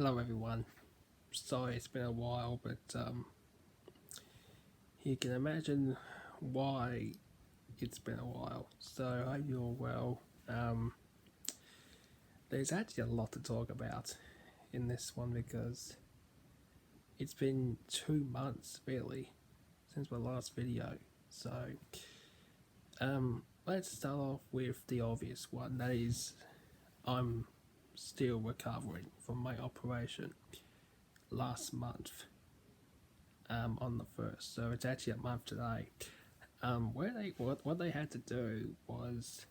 Hello everyone. Sorry it's been a while, but you can imagine why it's been a while. So I hope you're well. There's actually a lot to talk about in this one because it's been 2 months really since my last video. So let's start off with the obvious one. That is, I'm still recovering from my operation last month. On the first, so it's actually a month today. What they had to do was,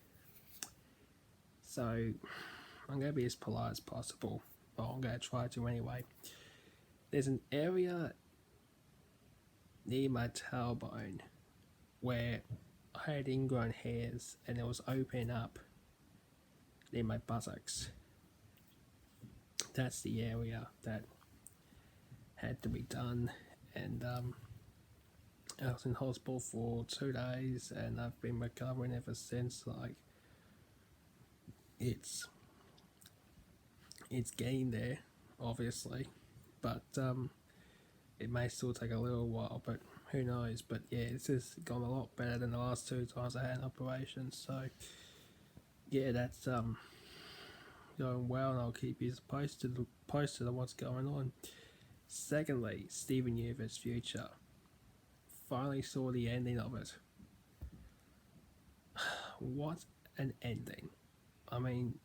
so I'm gonna be as polite as possible, but I'm gonna try to anyway. There's an area near my tailbone where I had ingrown hairs and it was opening up near my buttocks. That's the area that had to be done, and I was in hospital for 2 days, and I've been recovering ever since. Like, it's getting there, obviously, but it may still take a little while. But who knows? But yeah, it's just gone a lot better than the last 2 times I had an operation. So yeah, that's going well, and I'll keep you posted on what's going on. Secondly, Steven Universe Future. Finally saw the ending of it. What an ending. I mean,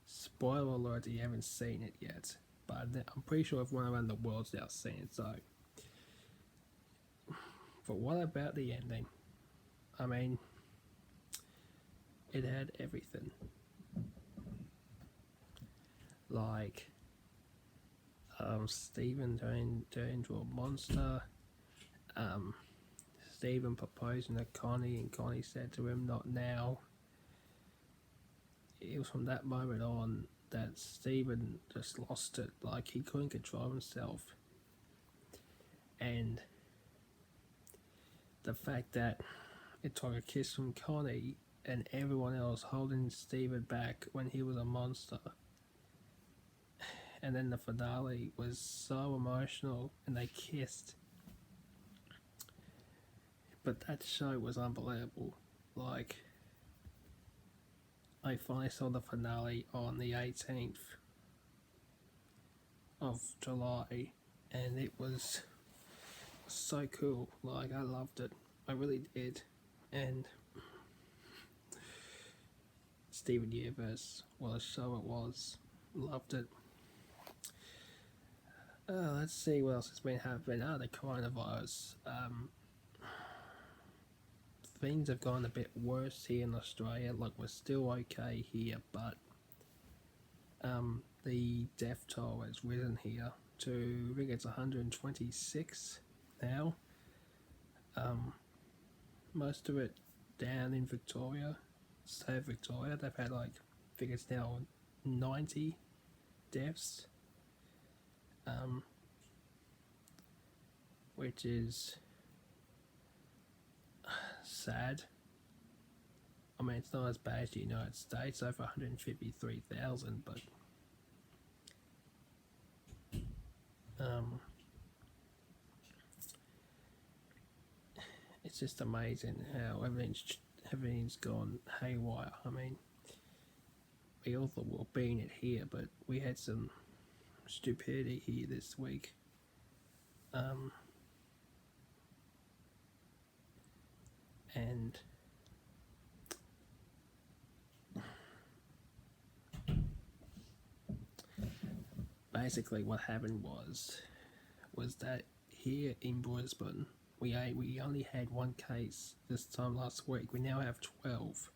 spoiler alert, you haven't seen it yet, but I'm pretty sure everyone around the world's now seen it, so. But what about the ending? I mean, it had everything. Like, Steven turning into a monster, Steven proposing to Connie, and Connie said to him, "Not now." It was from that moment on that Steven just lost it. Like, he couldn't control himself. And the fact that it took a kiss from Connie and everyone else holding Steven back when he was a monster. And then the finale was so emotional and they kissed. But that show was unbelievable. Like, I finally saw the finale on the 18th of July, and it was so cool. Like, I loved it. I really did. And Steven Universe, what a show it was. Loved it. Let's see what else has been happening. The coronavirus. Things have gone a bit worse here in Australia. Like, we're still okay here, but the death toll has risen here to, I think it's 126 now. Most of it down in Victoria, state of Victoria. They've had, like, I think it's now 90 deaths, which is sad. I mean, it's not as bad as the United States, over 153,000, but it's just amazing how everything's gone haywire. I mean, we all thought we were being it here, but we had some stupidity here this week. And basically what happened was that here in Brisbane, we only had one case this time last week. We now have 12,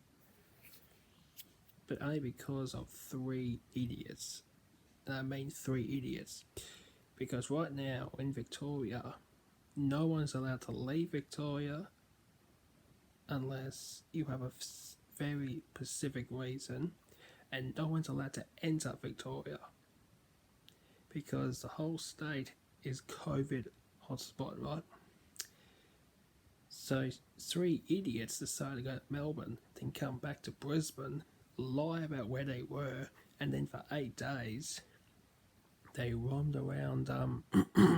but only because of 3 idiots. And I mean 3 idiots, because right now in Victoria, no one's allowed to leave Victoria unless you have a very specific reason, and no one's allowed to enter Victoria because the whole state is COVID hotspot, right? So 3 idiots decided to go to Melbourne, then come back to Brisbane, lie about where they were, and then for 8 days they roamed around.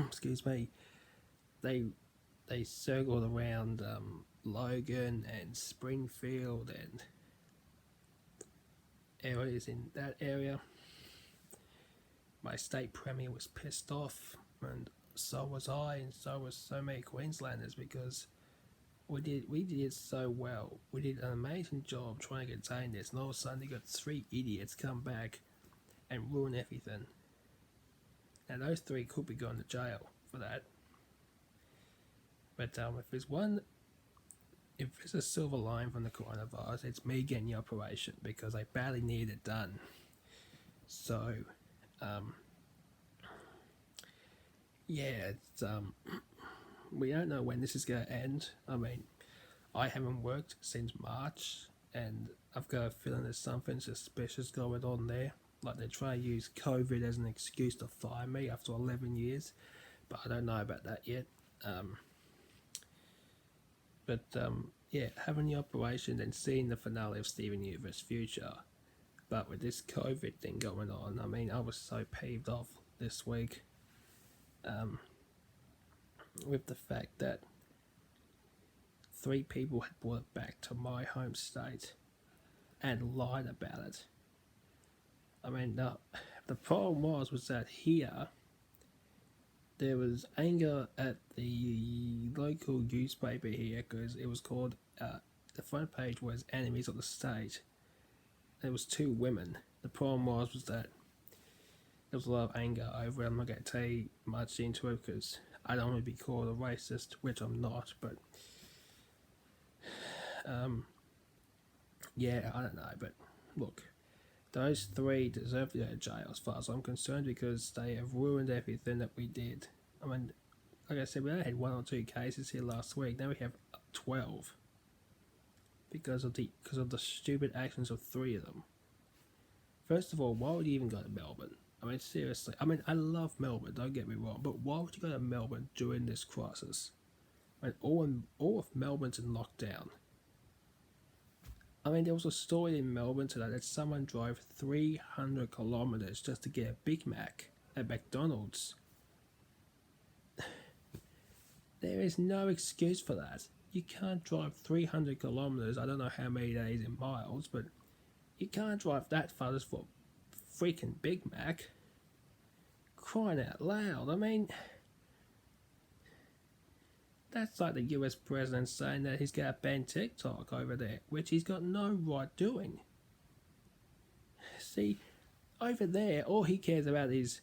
Excuse me. They circled around Logan and Springfield and areas in that area. My state premier was pissed off, and so was I, and so was so many Queenslanders, because we did so well. We did an amazing job trying to contain this, and all of a sudden you got 3 idiots come back and ruin everything. Now those 3 could be going to jail for that. But if there's a silver line from the coronavirus, it's me getting the operation, because I badly need it done. So, yeah, it's we don't know when this is going to end. I mean, I haven't worked since March, and I've got a feeling there's something suspicious going on there. Like they're trying to use COVID as an excuse to fire me after 11 years, but I don't know about that yet. Yeah, having the operation and seeing the finale of Steven Universe Future, but with this COVID thing going on, I mean, I was so peeved off this week with the fact that 3 people had brought it back to my home state and lied about it. I mean, the problem was that here there was anger at the local newspaper here, because it was called, the front page was Enemies of the State. There was 2 women. The problem was that there was a lot of anger over it. I'm not going to tell you much into it because I don't want to be called a racist, which I'm not, but yeah, I don't know. But look, those 3 deserve to go to jail as far as I'm concerned, because they have ruined everything that we did. I mean, like I said, we only had 1 or 2 cases here last week. Now we have 12 because of the stupid actions of 3 of them. First of all, why would you even go to Melbourne? I mean, seriously. I mean, I love Melbourne, don't get me wrong, but why would you go to Melbourne during this crisis? I mean, all of Melbourne's in lockdown. I mean, there was a story in Melbourne today that someone drove 300 kilometres just to get a Big Mac at McDonald's. There is no excuse for that. You can't drive 300 kilometres, I don't know how many days in miles, but you can't drive that far just for a freaking Big Mac. Crying out loud, I mean, that's like the US president saying that he's going to ban TikTok over there, which he's got no right doing. See, over there, all he cares about is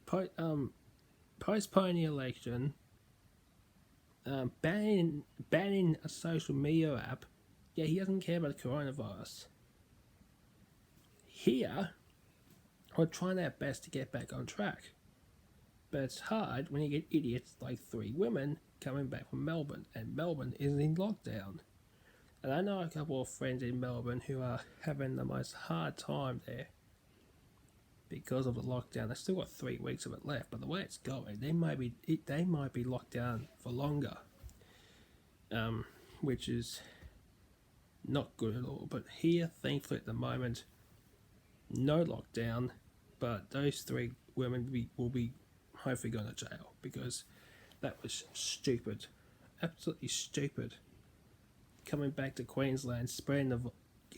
postponing the election, banning a social media app. Yeah, he doesn't care about the coronavirus. Here, we're trying our best to get back on track. But it's hard when you get idiots like 3 women coming back from Melbourne, and Melbourne is in lockdown. And I know a couple of friends in Melbourne who are having the most hard time there because of the lockdown. They've still got 3 weeks of it left, but the way it's going, they might be locked down for longer, which is not good at all. But here, thankfully, at the moment, no lockdown, but those 3 women will be hopefully going to jail, because that was stupid, absolutely stupid. Coming back to Queensland,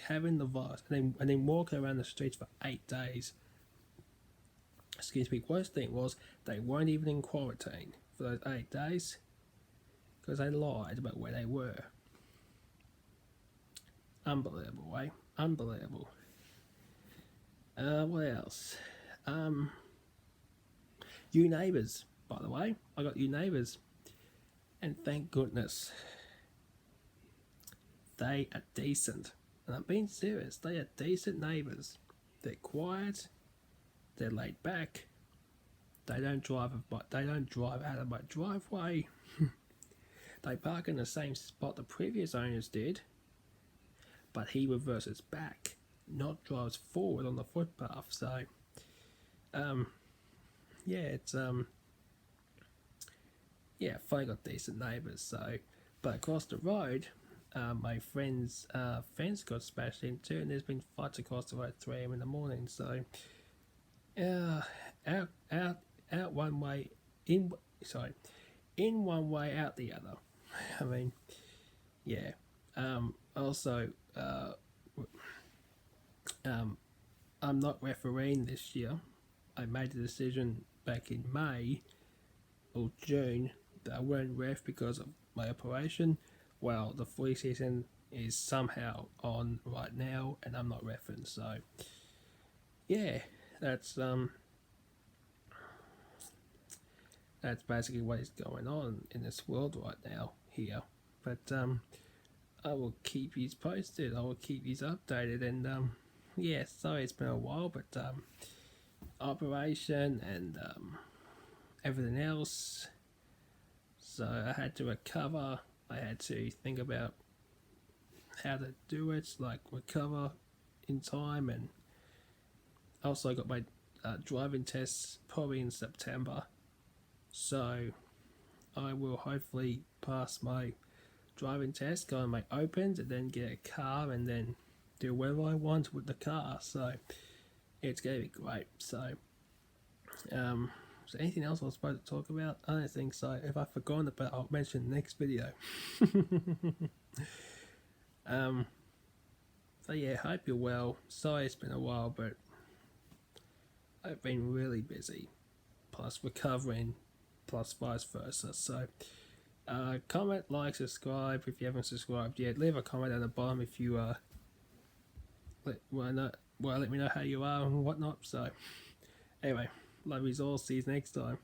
having the virus, and then walking around the streets for 8 days. Excuse me. Worst thing was they weren't even in quarantine for those 8 days because they lied about where they were. Unbelievable, eh? Unbelievable. What else? You neighbours, by the way. I got you neighbours. And thank goodness. They are decent. And I'm being serious. They are decent neighbours. They're quiet. They're laid back. They don't drive out of my driveway. They park in the same spot the previous owners did. But he reverses back, not drives forward on the footpath. So, yeah, it's yeah, I got decent neighbours. So, but across the road, my friend's fence got smashed into, and there's been fights across the road at 3 a.m. in the morning. So, out, out one way, in sorry, in one way, out the other. I mean, yeah. Also, I'm not refereeing this year. I made the decision back in May or June that I won't ref because of my operation. Well, the footy season is somehow on right now, and I'm not refing. So, yeah, that's basically what is going on in this world right now here. But I will keep you posted. I will keep you updated. And yeah, sorry it's been a while, but operation and everything else. So I had to recover. I had to think about how to do it, like recover in time, and also got my driving tests probably in September. So I will hopefully pass my driving test, go on my opens, and then get a car, and then do whatever I want with the car. So it's gonna be great. So is there anything else I was supposed to talk about? I don't think so. If I've forgotten about it, I'll mention the next video. So yeah, hope you're well. Sorry it's been a while, but I've been really busy, plus recovering, plus vice versa. So comment, like, subscribe if you haven't subscribed yet. Leave a comment at the bottom if you let me know how you are and whatnot. So anyway, love you all. See you next time.